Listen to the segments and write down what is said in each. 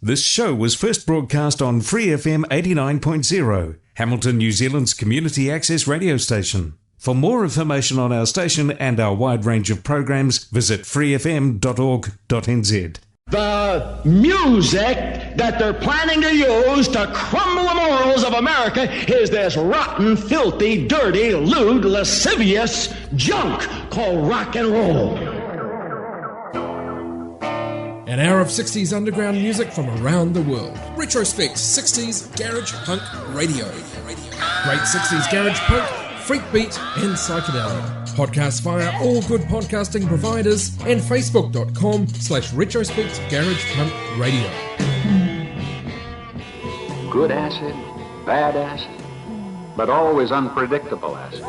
This show was first broadcast on Free FM 89.0, Hamilton, New Zealand's community access radio station. For more information on our station and our wide range of programs, visit freefm.org.nz. The music that they're planning to use to crumble the morals of America is this rotten, filthy, dirty, lewd, lascivious junk called rock and roll. An hour of 60s underground music from around the world. Retrospect 60s Garage Punk Radio. Great 60s Garage Punk, freakbeat and psychedelia. Podcast via all good podcasting providers and facebook.com/retrospect Garage Punk Radio. Good acid, bad acid, but always unpredictable acid.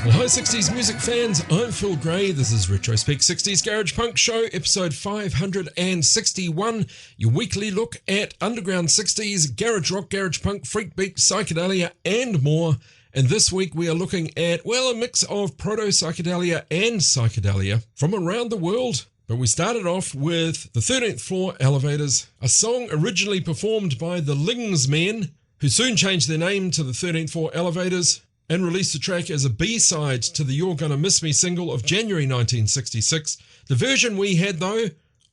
Hi 60s music fans, I'm Phil Gray. This is Retrospect 60s Garage Punk Show, episode 561, your weekly look at underground 60s, garage rock, garage punk, freakbeat, psychedelia and more. And this week we are looking at, well, a mix of proto-psychedelia and psychedelia from around the world. But we started off with the 13th Floor Elevators, a song originally performed by the Lings Men, who soon changed their name to the 13th Floor Elevators, and released the track as a B-side to the You're Gonna Miss Me single of January 1966. The version we had, though,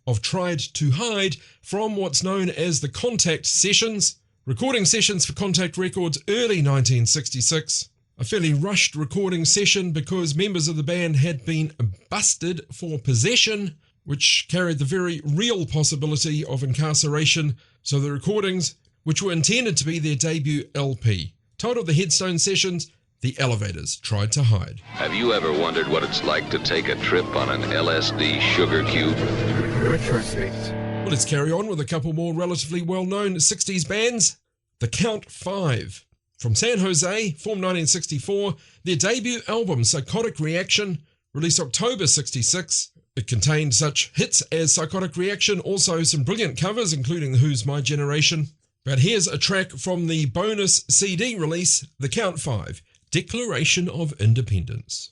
of Tried to Hide from what's known as the Contact Sessions, recording sessions for Contact Records early 1966. A fairly rushed recording session because members of the band had been busted for possession, which carried the very real possibility of incarceration, so the recordings, which were intended to be their debut LP, titled The Headstone Sessions, The Elevators Tried to Hide. Have you ever wondered what it's like to take a trip on an LSD sugar cube? Well, let's carry on with a couple more relatively well-known 60s bands. The Count 5. From San Jose, formed 1964, their debut album, Psychotic Reaction, released October 66. It contained such hits as Psychotic Reaction, also some brilliant covers, including The Who's My Generation. But here's a track from the bonus CD release, The Count 5, Declaration of Independence.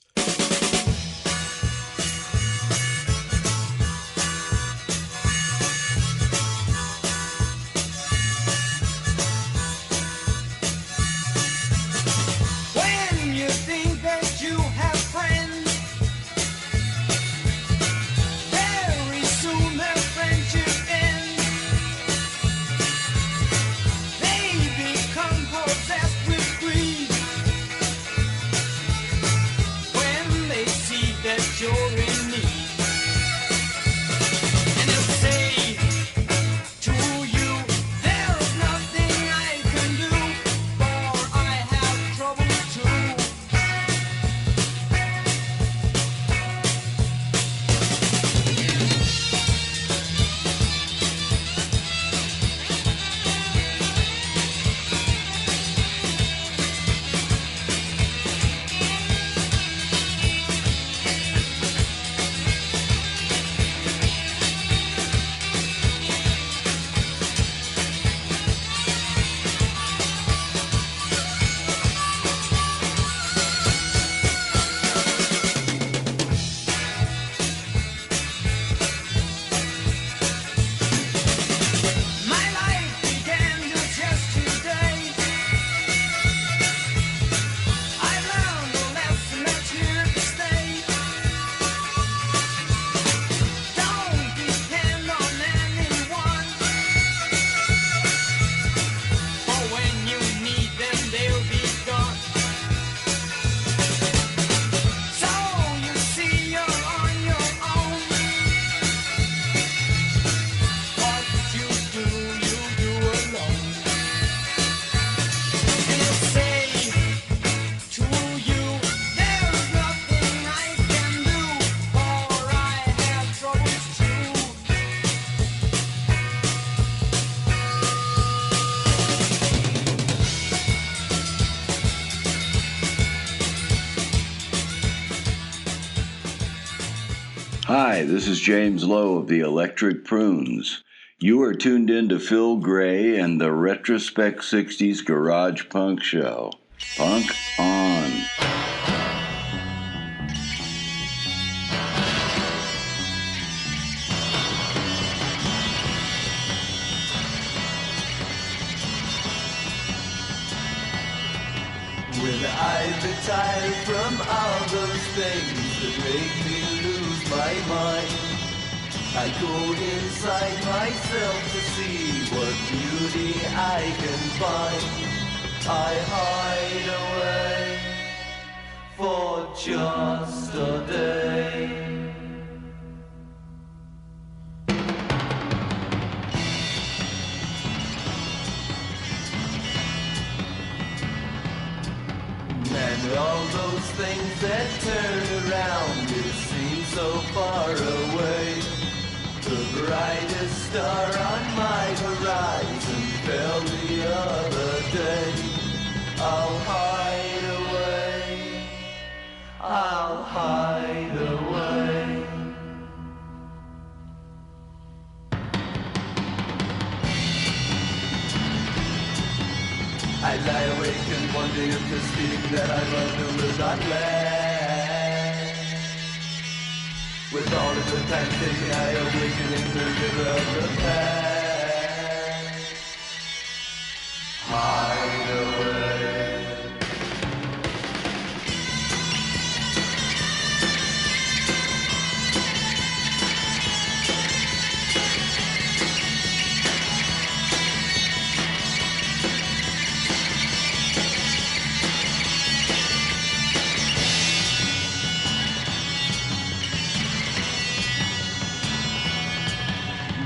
When you think that you have friends, very soon their friendship ends. Hi, this is James Lowe of the Electric Prunes. You are tuned in to Phil Gray and the Retrospect 60s Garage Punk Show. Punk on. When I retire from all those things that make me lose my mind, I go inside myself to see what beauty I can find. I hide away for just a day. And all those things that turn around, it seems so far away. The brightest star on my horizon fell the other day. I'll hide away, I'll hide away. I lie awake and wonder if this feeling that I love will not last. With all of the time taken, I awaken in the river of the past. Hide away.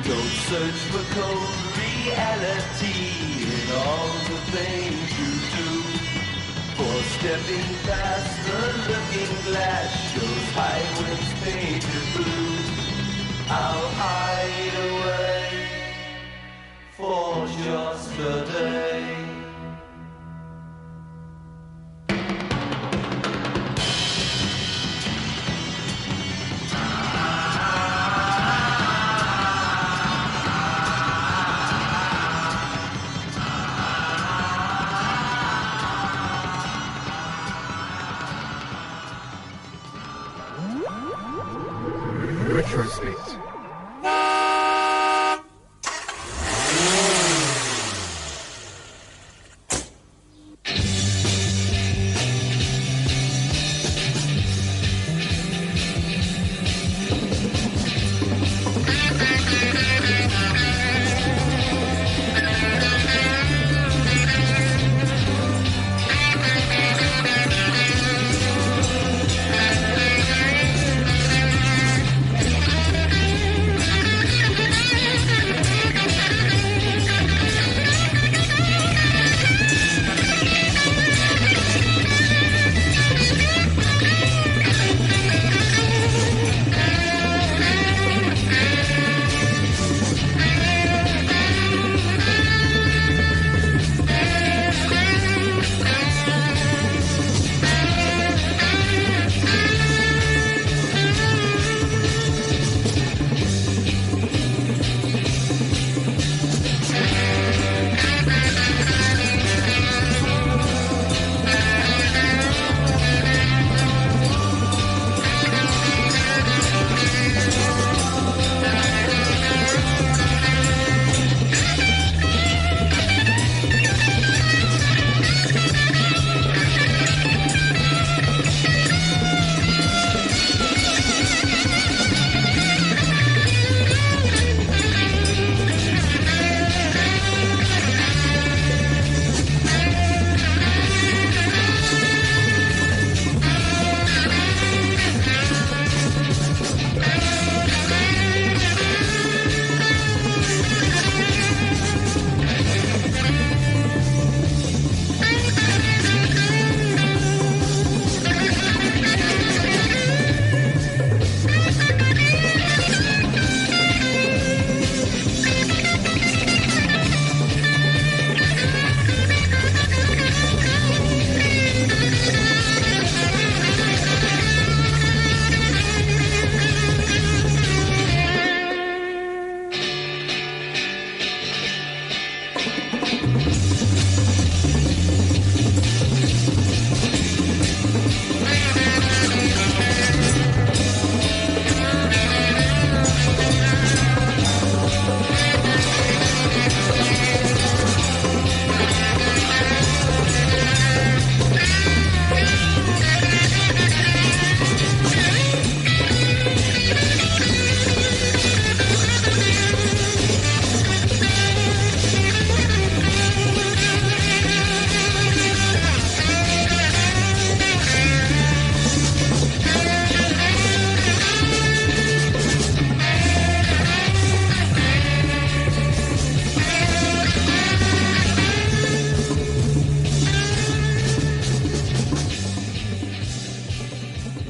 Don't search for cold reality in all the things you do. For stepping past the looking glass shows highways painted blue. I'll hide away for just a day. Retrospect. 60s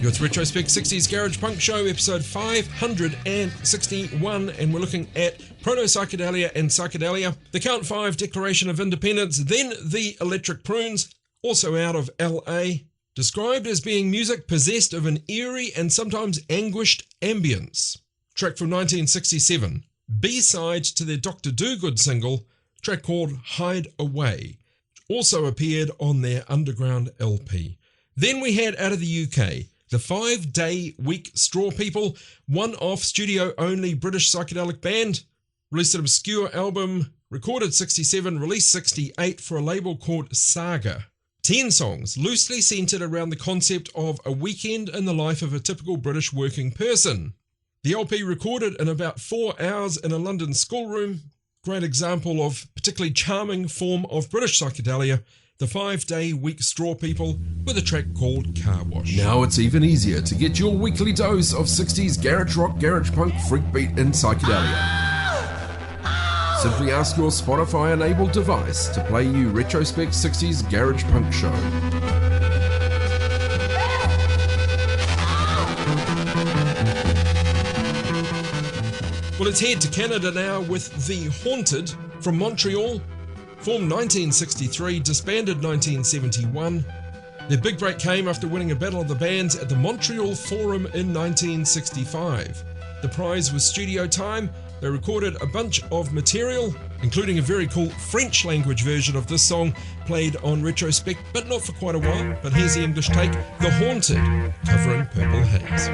You're with Retrospect 60s Garage Punk Show, episode 561, and we're looking at proto-psychedelia and psychedelia, the Count 5 Declaration of Independence, then the Electric Prunes, also out of LA, described as being music possessed of an eerie and sometimes anguished ambience. Track from 1967, B-side to their Dr. Dogood single, track called Hide Away, also appeared on their Underground LP. Then we had out of the UK, the 5-Day Week Straw People, one-off studio-only British psychedelic band, released an obscure album, recorded 67, released 68 for a label called Saga. 10 songs, loosely centred around the concept of a weekend in the life of a typical British working person. The LP recorded in about 4 hours in a London schoolroom, great example of particularly charming form of British psychedelia, the 5-Day Week Straw People, with a track called Car Wash. Now it's even easier to get your weekly dose of 60s garage rock, garage punk, freakbeat and psychedelia. Simply ask your Spotify-enabled device to play you Retrospect 60s Garage Punk Show. Well, let's head to Canada now with The Haunted from Montreal. Formed 1963, disbanded 1971. Their big break came after winning a Battle of the Bands at the Montreal Forum in 1965. The prize was studio time. They recorded a bunch of material, including a very cool French language version of this song played on Retrospect, but not for quite a while. But here's the English take, The Haunted, covering Purple Haze.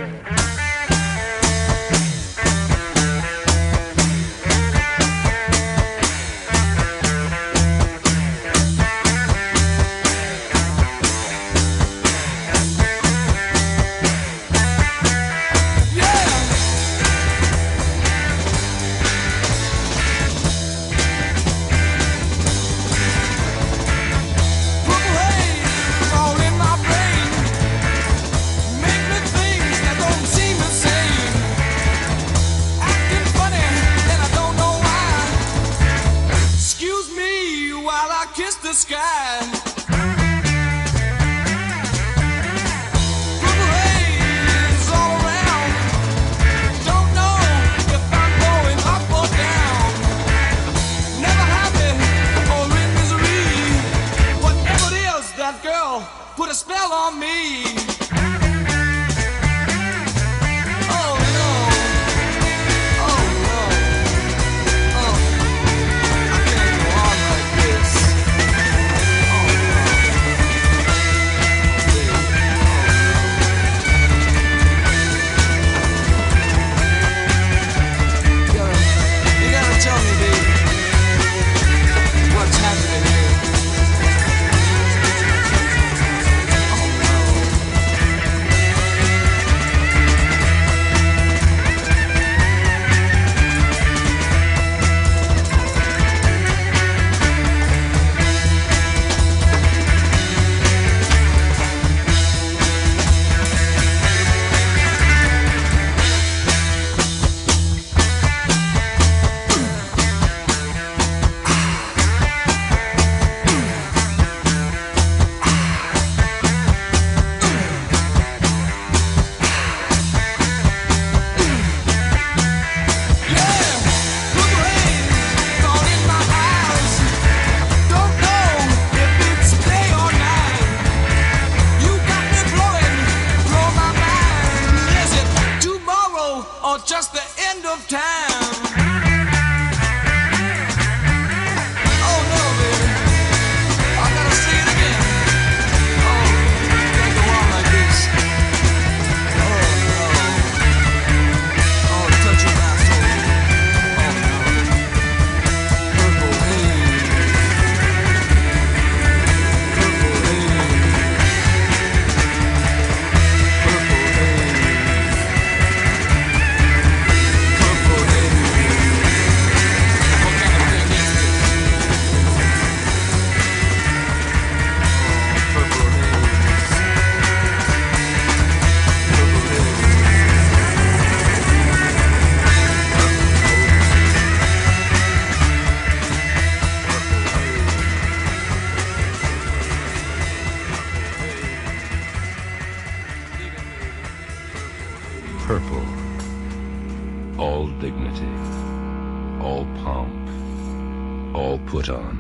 all put on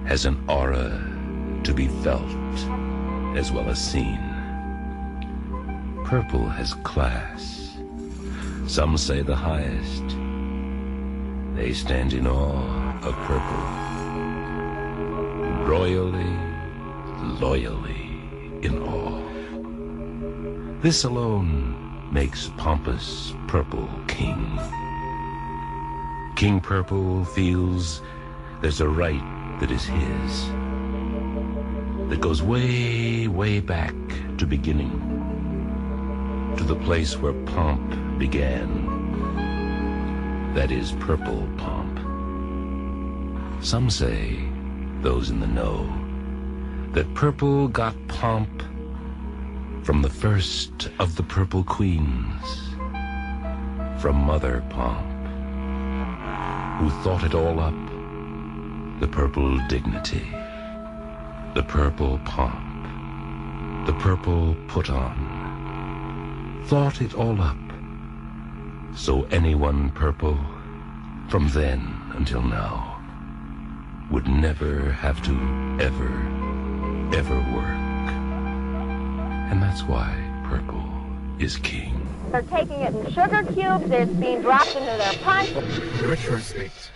has an aura to be felt as well as seen. Purple has class, some say the highest. They stand in awe of purple, royally, loyally in awe. This alone makes pompous purple king. King Purple feels there's a right that is his, that goes way, way back to beginning, to the place where pomp began. That is purple pomp. Some say, those in the know, that purple got pomp from the first of the purple queens, from Mother Pomp, who thought it all up, the purple dignity, the purple pomp, the purple put on, thought it all up, so anyone purple, from then until now, would never have to ever work. And that's why purple is king. They're taking it in sugar cubes, it's being dropped into their punch. Retrospect.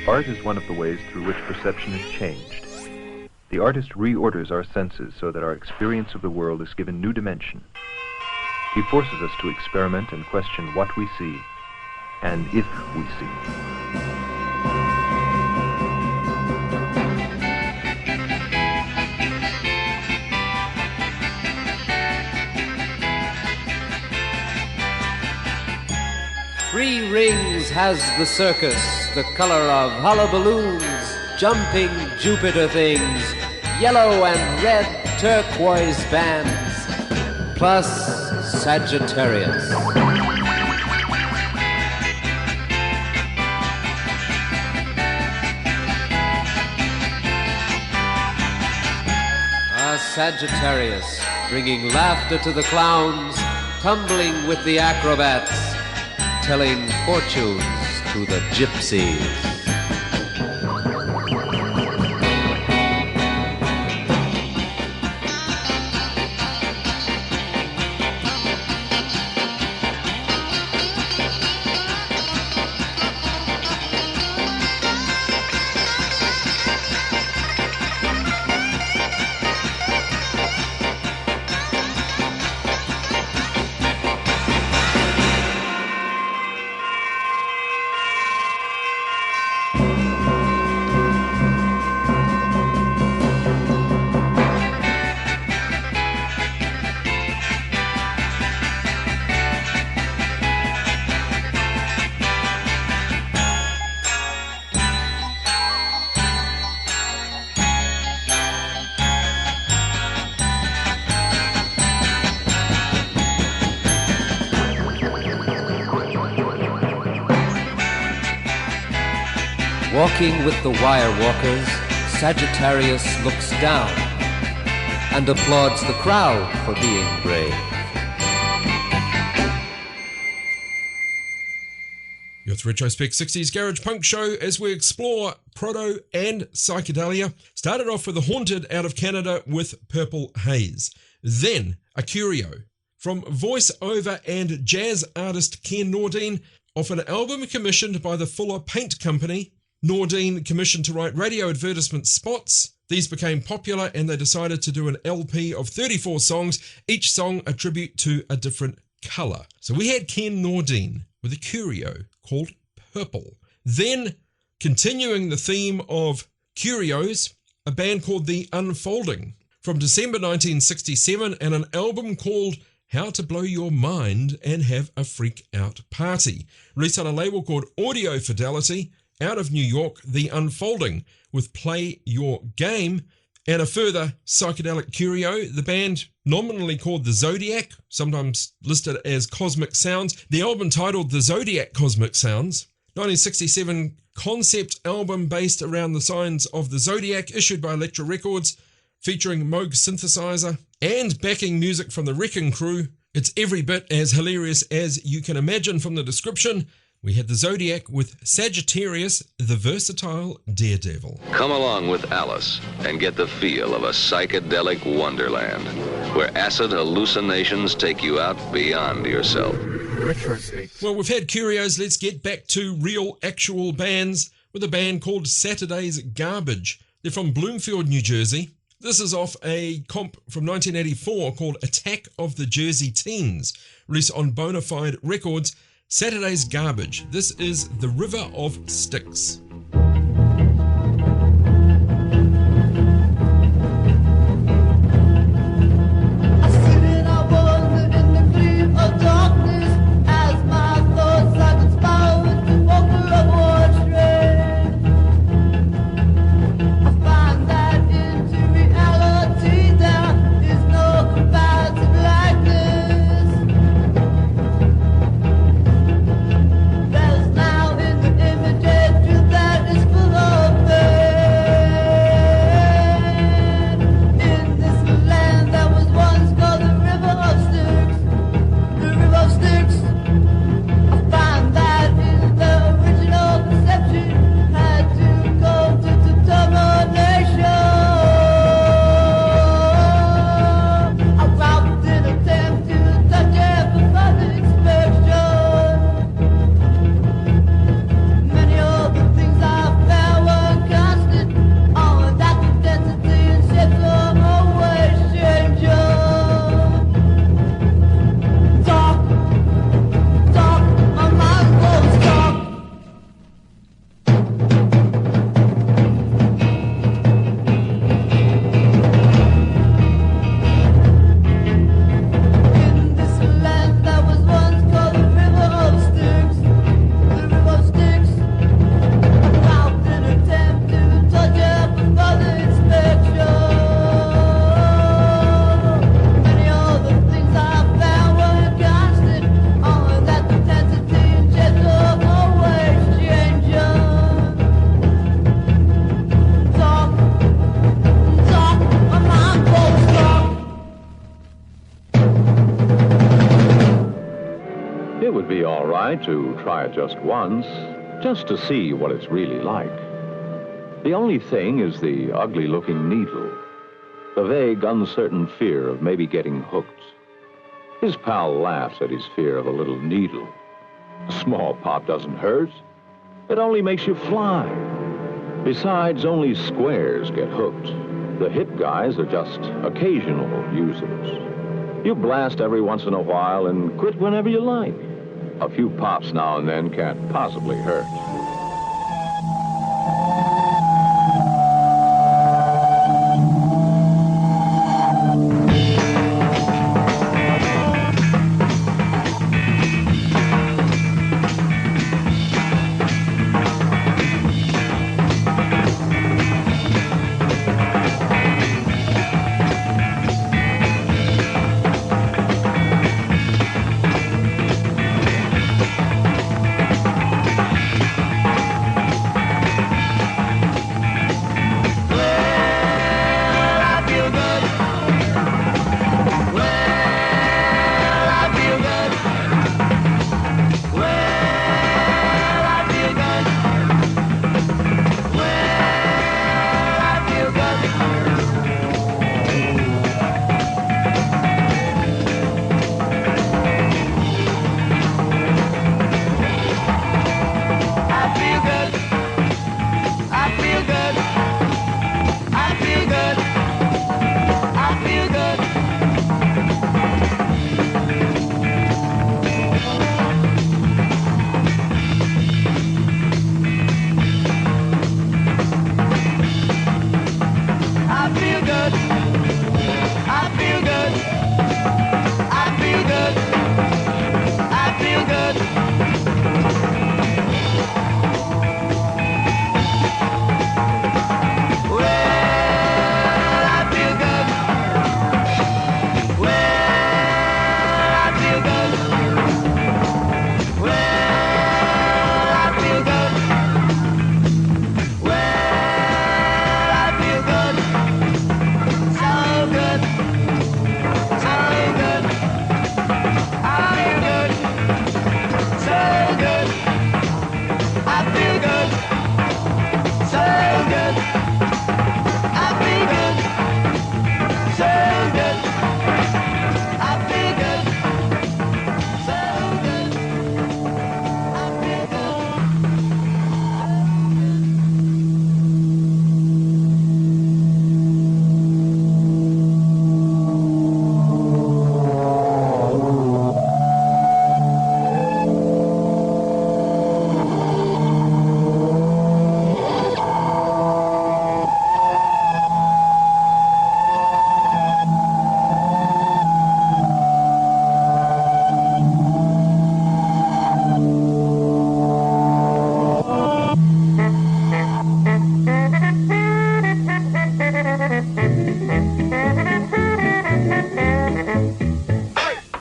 Art is one of the ways through which perception is changed. The artist reorders our senses so that our experience of the world is given new dimension. He forces us to experiment and question what we see, and if we see. Three rings has the circus, the color of hullaballoons, jumping Jupiter things, yellow and red turquoise bands, plus Sagittarius. Sagittarius, bringing laughter to the clowns, tumbling with the acrobats, telling fortunes to the gypsies. Walking with the wire walkers, Sagittarius looks down and applauds the crowd for being brave. Your Retrospect 60s Garage Punk show as we explore proto and psychedelia. Started off with The Haunted out of Canada with Purple Haze. Then a curio from voice-over and jazz artist Ken Nordine off an album commissioned by the Fuller Paint Company. Nordine commissioned to write radio advertisement spots. These became popular and they decided to do an LP of 34 songs, each song a tribute to a different colour. So we had Ken Nordine with a curio called Purple. Then, continuing the theme of curios, a band called The Unfolding from December 1967 and an album called How to Blow Your Mind and Have a Freak Out Party, released on a label called Audio Fidelity. Out of New York, The Unfolding with Play Your Game, and a further psychedelic curio, the band nominally called The Zodiac, sometimes listed as Cosmic Sounds, the album titled The Zodiac Cosmic Sounds, 1967 concept album based around the signs of the Zodiac, issued by Elektra Records, featuring Moog synthesizer and backing music from the Wrecking Crew. It's every bit as hilarious as you can imagine from the description. We had the Zodiac with Sagittarius, the versatile daredevil. Come along with Alice and get the feel of a psychedelic wonderland where acid hallucinations take you out beyond yourself. Well, we've had curios. Let's get back to real, actual bands with a band called Saturday's Garbage. They're from Bloomfield, New Jersey. This is off a comp from 1984 called Attack of the Jersey Teens, released on Bonafide Records. Saturday's Garbage. This is The River of Styx. There's now in the images It would be all right to try it just once, just to see what it's really like. The only thing is the ugly-looking needle, the vague, uncertain fear of maybe getting hooked. His pal laughs at his fear of a little needle. A small pop doesn't hurt. It only makes you fly. Besides, only squares get hooked. The hip guys are just occasional users. You blast every once in a while and quit whenever you like. A few pops now and then can't possibly hurt.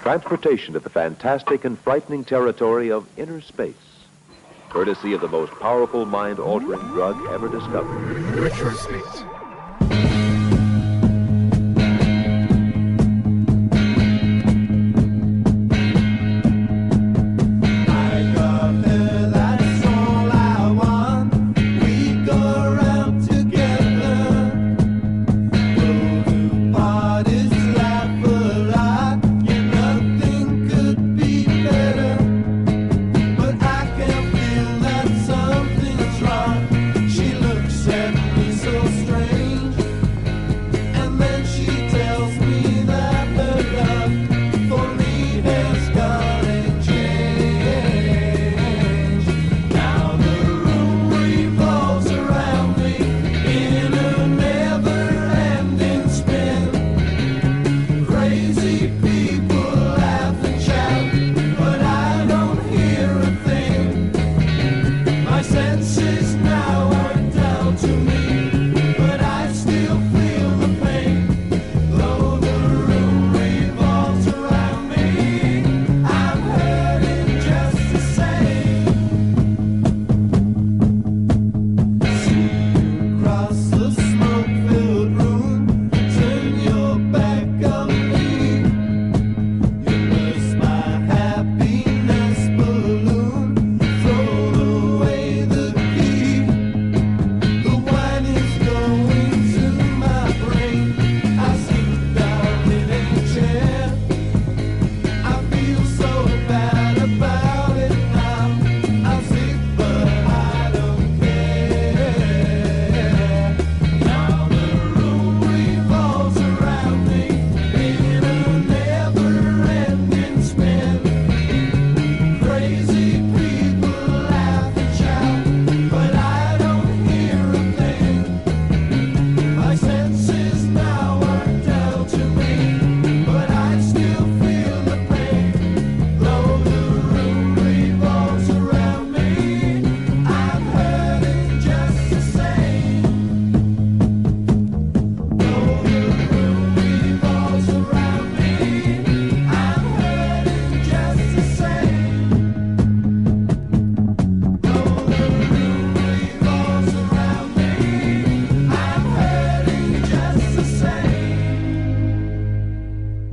Transportation to the fantastic and frightening territory of inner space, courtesy of the most powerful mind-altering drug ever discovered. Retrospect. She looks at me so strange.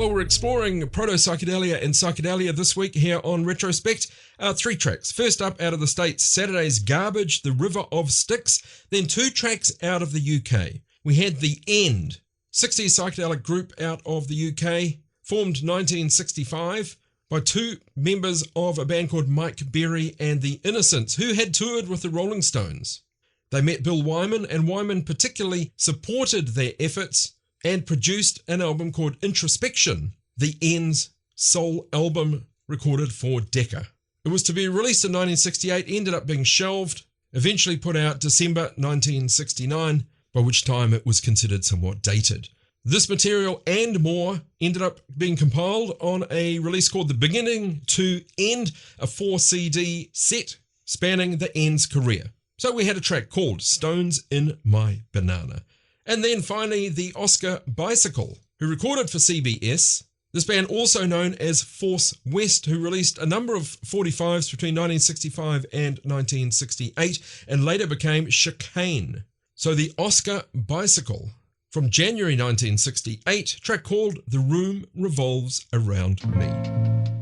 Well, we're exploring proto-psychedelia and psychedelia this week here on Retrospect. 3 tracks. First up out of the States, Saturday's Garbage, The River of Styx. Then 2 tracks out of the UK. We had The End, 60s psychedelic group out of the UK, formed 1965 by 2 members of a band called Mike Berry and The Innocents, who had toured with the Rolling Stones. They met Bill Wyman, and Wyman particularly supported their efforts and produced an album called Introspection, The End's soul album recorded for Decca. It was to be released in 1968, ended up being shelved, eventually put out December 1969, by which time it was considered somewhat dated. This material and more ended up being compiled on a release called The Beginning to End, a 4-CD set spanning the End's career. So we had a track called Stones in My Banana. And then finally, the Oscar Bicycle, who recorded for CBS. This band, also known as Force West, who released a number of 45s between 1965 and 1968, and later became Chicane. So the Oscar Bicycle, from January 1968, track called The Room Revolves Around Me.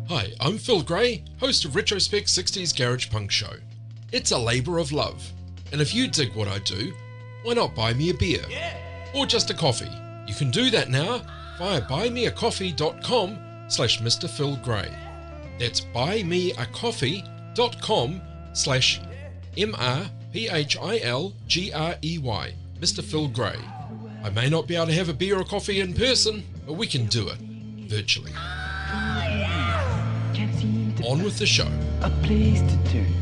Hi, I'm Phil Gray, host of Retrospect 60s Garage Punk Show. It's a labour of love, and if you dig what I do, why not buy me a beer? Or just a coffee? You can do that now via buymeacoffee.com/Mr. Phil Gray. That's buymeacoffee.com/MrPhilGrey, Mr. Phil Gray. I may not be able to have a beer or coffee in person, but we can do it virtually. On with the show. A place to turn.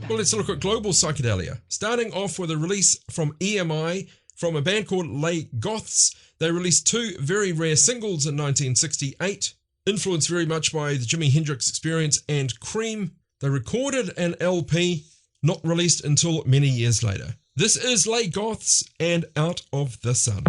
Well, let's look at global psychedelia, starting off with a release from EMI from a band called Les Goths. They released 2 very rare singles in 1968, influenced very much by the Jimi Hendrix Experience and Cream. They recorded an LP, not released until many years later. This is Les Goths and Out of the Sun.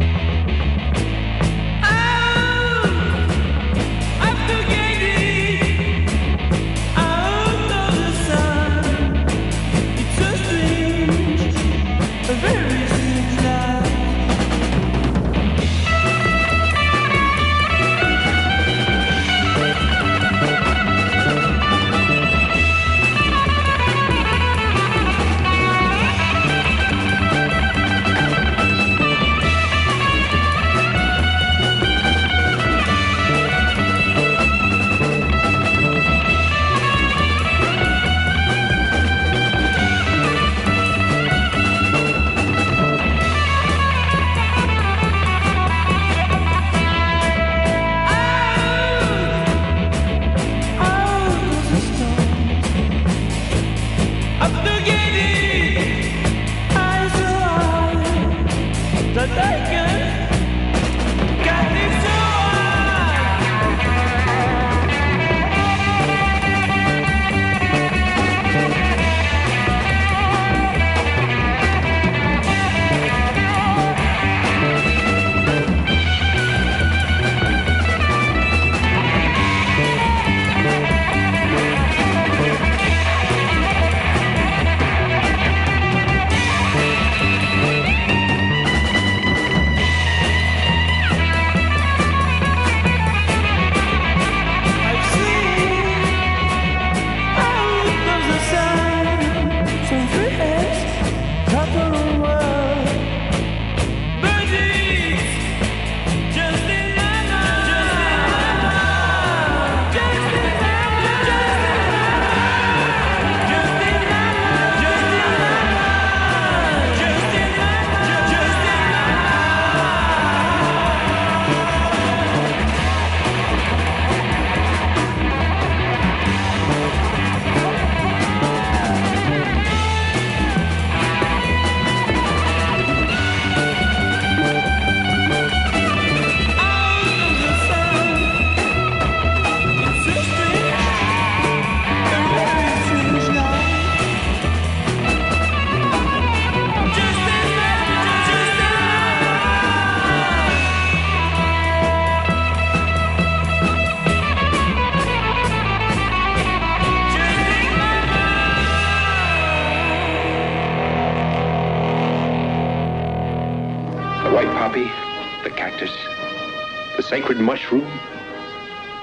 the sacred mushroom?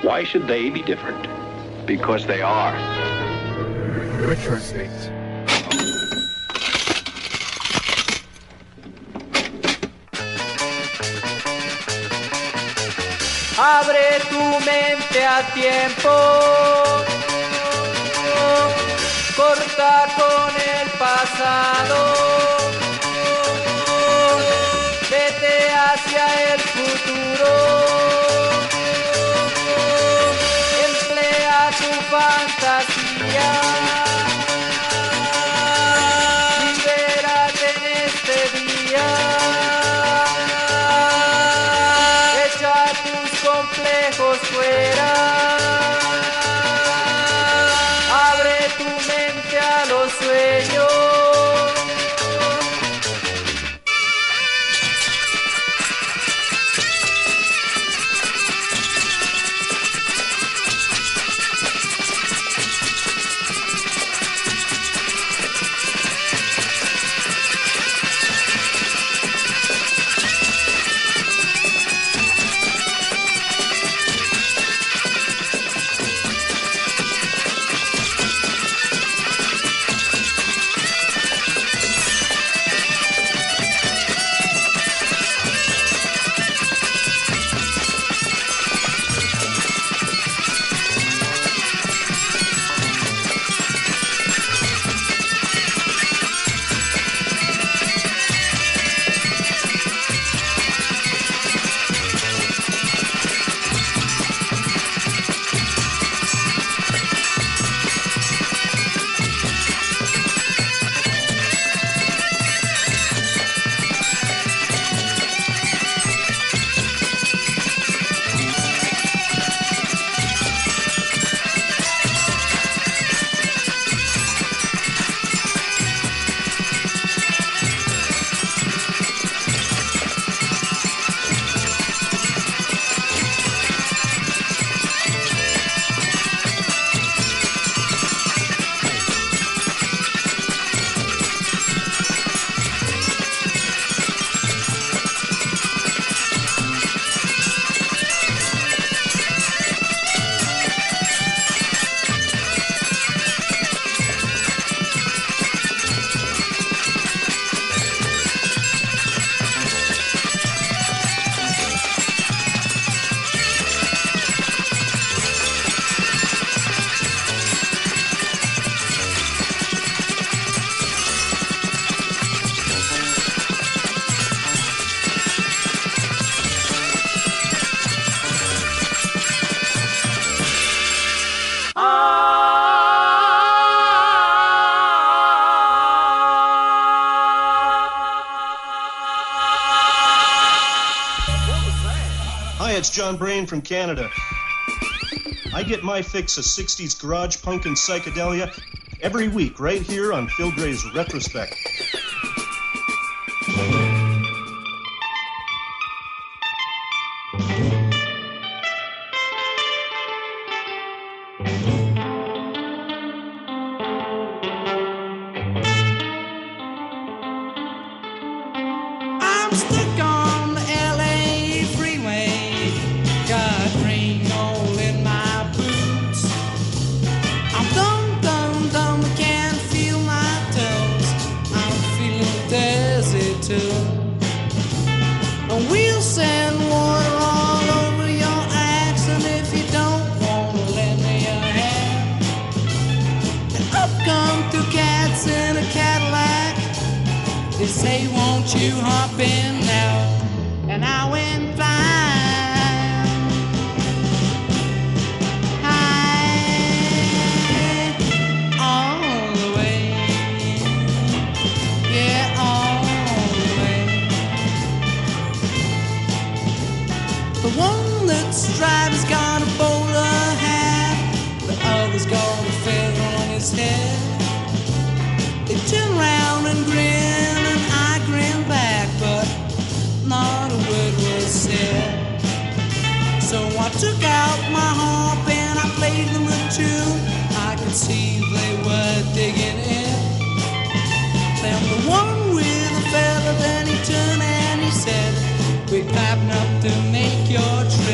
Why should they be different? Because they are. Retrospect. Abre tu mente a tiempo, corta con el pasado, vete hacia el futuro, emplea tu fantasía, libérate en este día. Complejos fuera, abre tu mente a los sueños. It's John Brain from Canada. I get my fix of 60s garage punk and psychedelia every week right here on Phil Gray's Retrospect. We're clapping up to make your trip.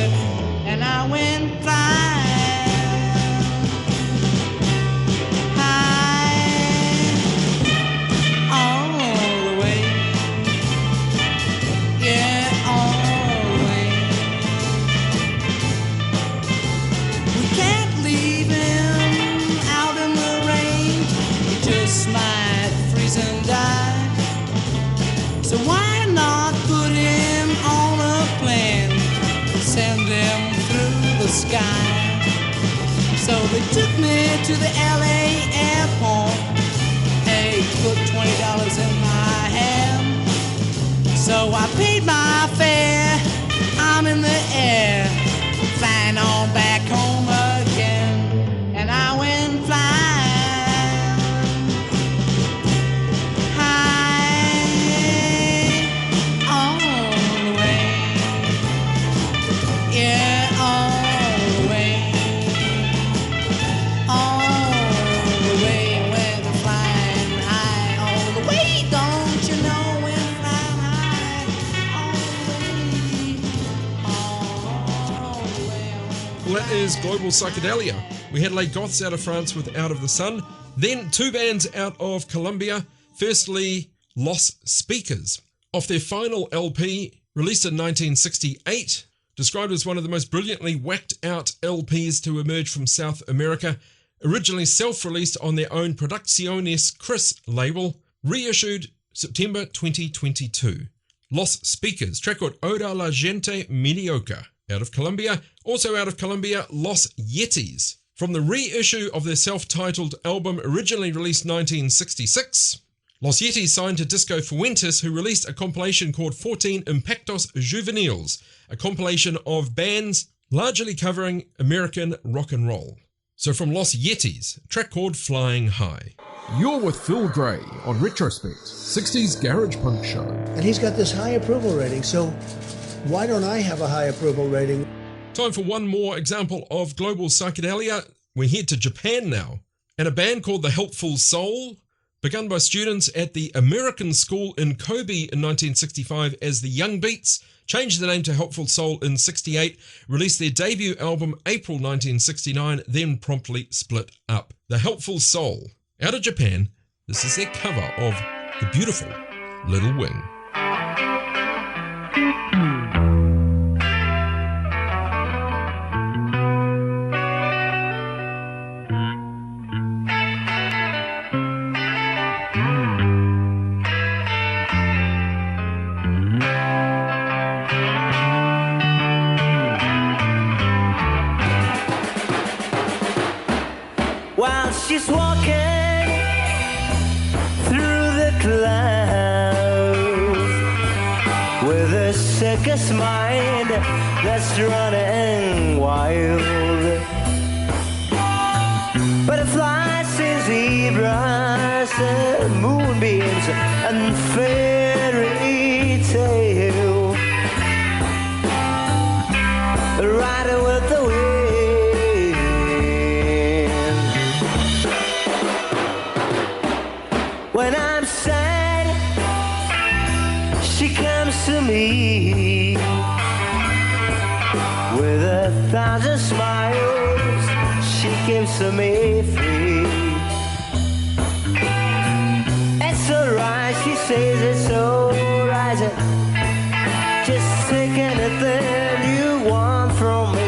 through the sky. So they took me to the LA airport. Hey, put $20 in my hand. So I paid my fare. I'm in the air, flying on back home again. And I went flying high all the way. Yeah, all the way. All the way, when we're flying high. All the way, don't you know we're flying high. All the way. Well, that is Global Psychedelia. We had Les Goths out of France with Out of the Sun. Then two bands out of Colombia. Firstly, Los Speakers. Off their final LP, released in 1968, described as one of the most brilliantly whacked out LPs to emerge from South America. Originally self-released on their own Producciones Chris label, reissued September 2022. Los Speakers, track called Oda la Gente Mediocre, out of Colombia. Also out of Colombia, Los Yetis, from the reissue of their self-titled album originally released 1966. Los Yetis signed to Disco Fuentes, who released a compilation called 14 Impactos Juveniles, a compilation of bands largely covering American rock and roll. So from Los Yetis, a track called Flying High. You're with Phil Gray on Retrospect, 60s Garage Punk Show. And he's got this high approval rating, so why don't I have a high approval rating? Time for one more example of global psychedelia. We're here to Japan now, and a band called The Helpful Soul, begun by students at the American School in Kobe in 1965 as the Yugobeats, changed the name to Helpful Soul in 68, released their debut album April 1969, then promptly split up. The Helpful Soul. Out of Japan, this is their cover of the beautiful Little Wing. While she's walking through the clouds with a circus mind that's running wild, butterflies and zebras and moonbeams and fairy tale, riding with the wind. When I'm sad, she comes to me with 1,000 smiles. She gives to me free. It's alright, she says it's alright. Just take anything you want from me.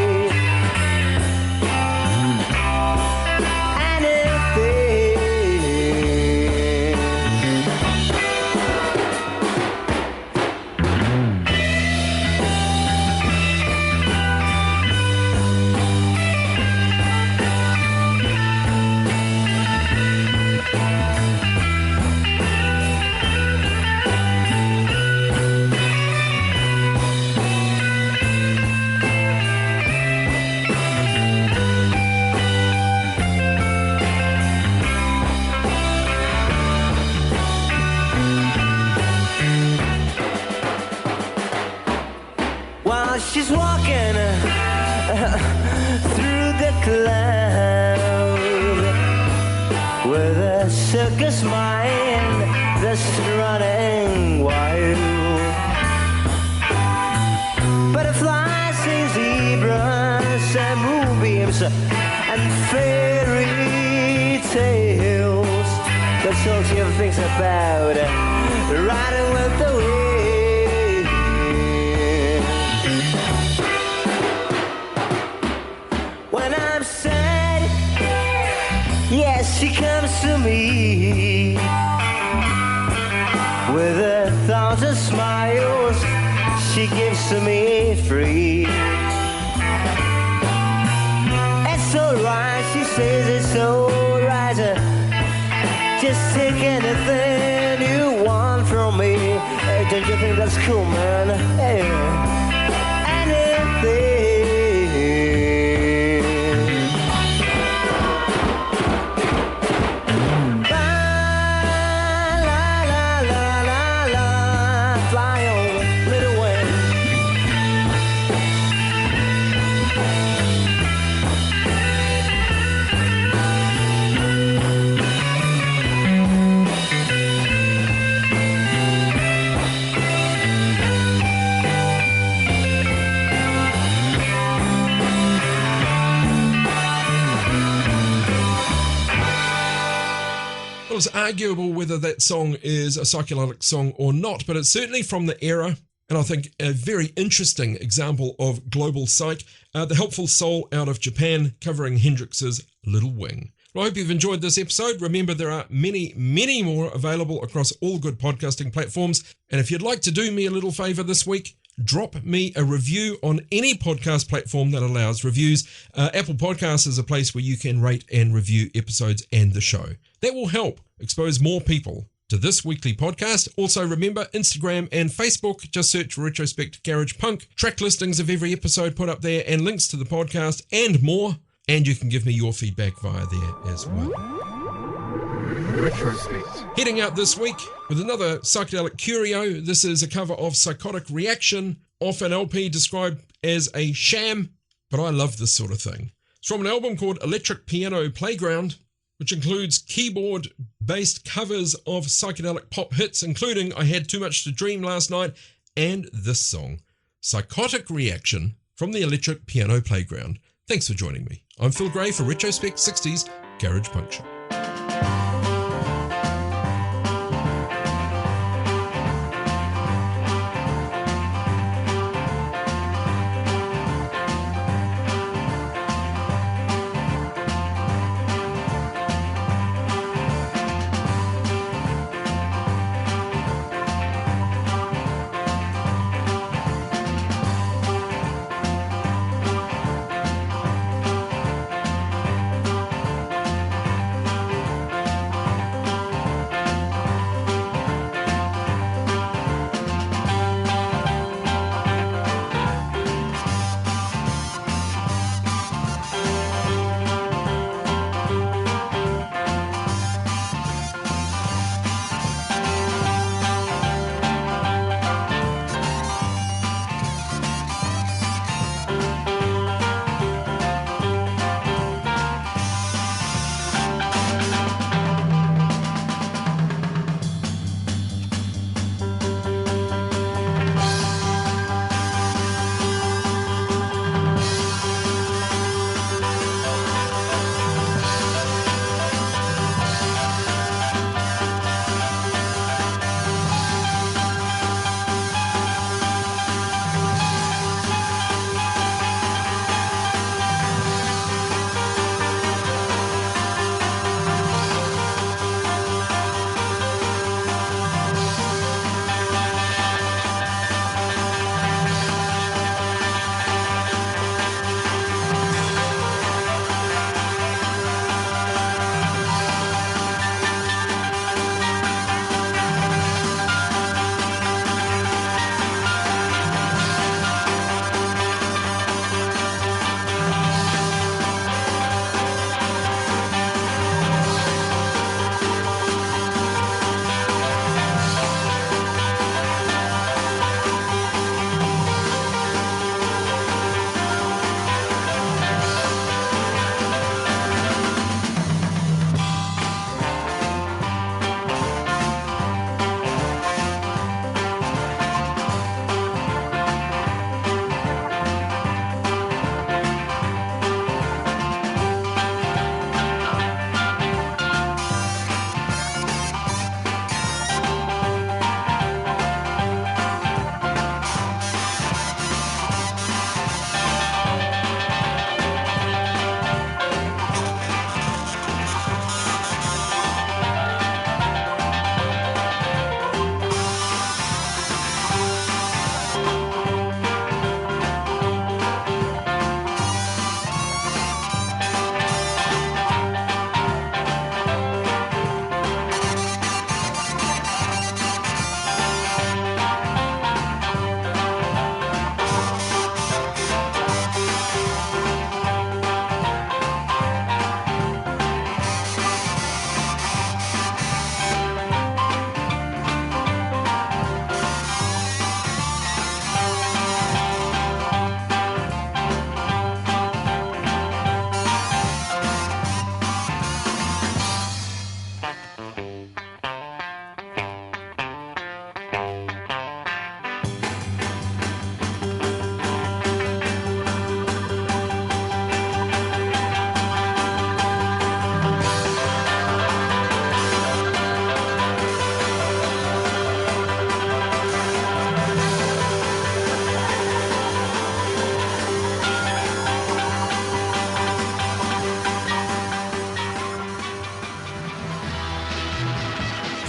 She's walking through the cloud with a circus mind that's running wild. Butterflies and zebras and moonbeams and fairy tales. That's all she ever thinks about, riding with the wind. When I'm sad, yes, she comes to me with 1,000 smiles. She gives to me free. says it's alright. Just take anything you want from me. Hey, don't you think that's cool, man? Hey, anything. It's arguable whether that song is a psychedelic song or not, but it's certainly from the era, and I think a very interesting example of global psych, The Helpful Soul out of Japan, covering Hendrix's Little Wing. Well, I hope you've enjoyed this episode. Remember, there are many, many more available across all good podcasting platforms, and if you'd like to do me a little favour this week, drop me a review on any podcast platform that allows reviews. Apple Podcasts is a place where you can rate and review episodes and the show. That will help expose more people to this weekly podcast. Also remember, Instagram and Facebook, just search for Retrospect Garage Punk. Track listings of every episode put up there and links to the podcast and more. And you can give me your feedback via there as well. Retrospect. Heading out this week with another psychedelic curio. This is a cover of Psychotic Reaction off an LP described as a sham, but I love this sort of thing. It's from an album called Electric Piano Playground, which includes keyboard-based covers of psychedelic pop hits, including I Had Too Much to Dream Last Night and this song, Psychotic Reaction from the Electric Piano Playground. Thanks for joining me. I'm Phil Gray for Retrospect 60s Garage Punk Show.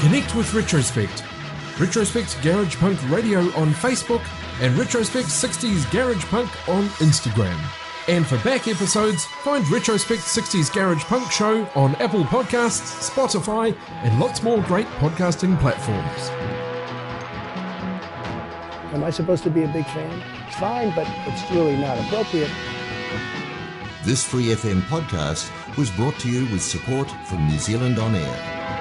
Connect with Retrospect. Retrospect Garage Punk Radio on Facebook and Retrospect 60s Garage Punk on Instagram. And for back episodes, find Retrospect 60s Garage Punk Show on Apple Podcasts, Spotify, and lots more great podcasting platforms. Am I supposed to be a big fan? It's fine, but it's really not appropriate. This Free FM podcast was brought to you with support from New Zealand On Air.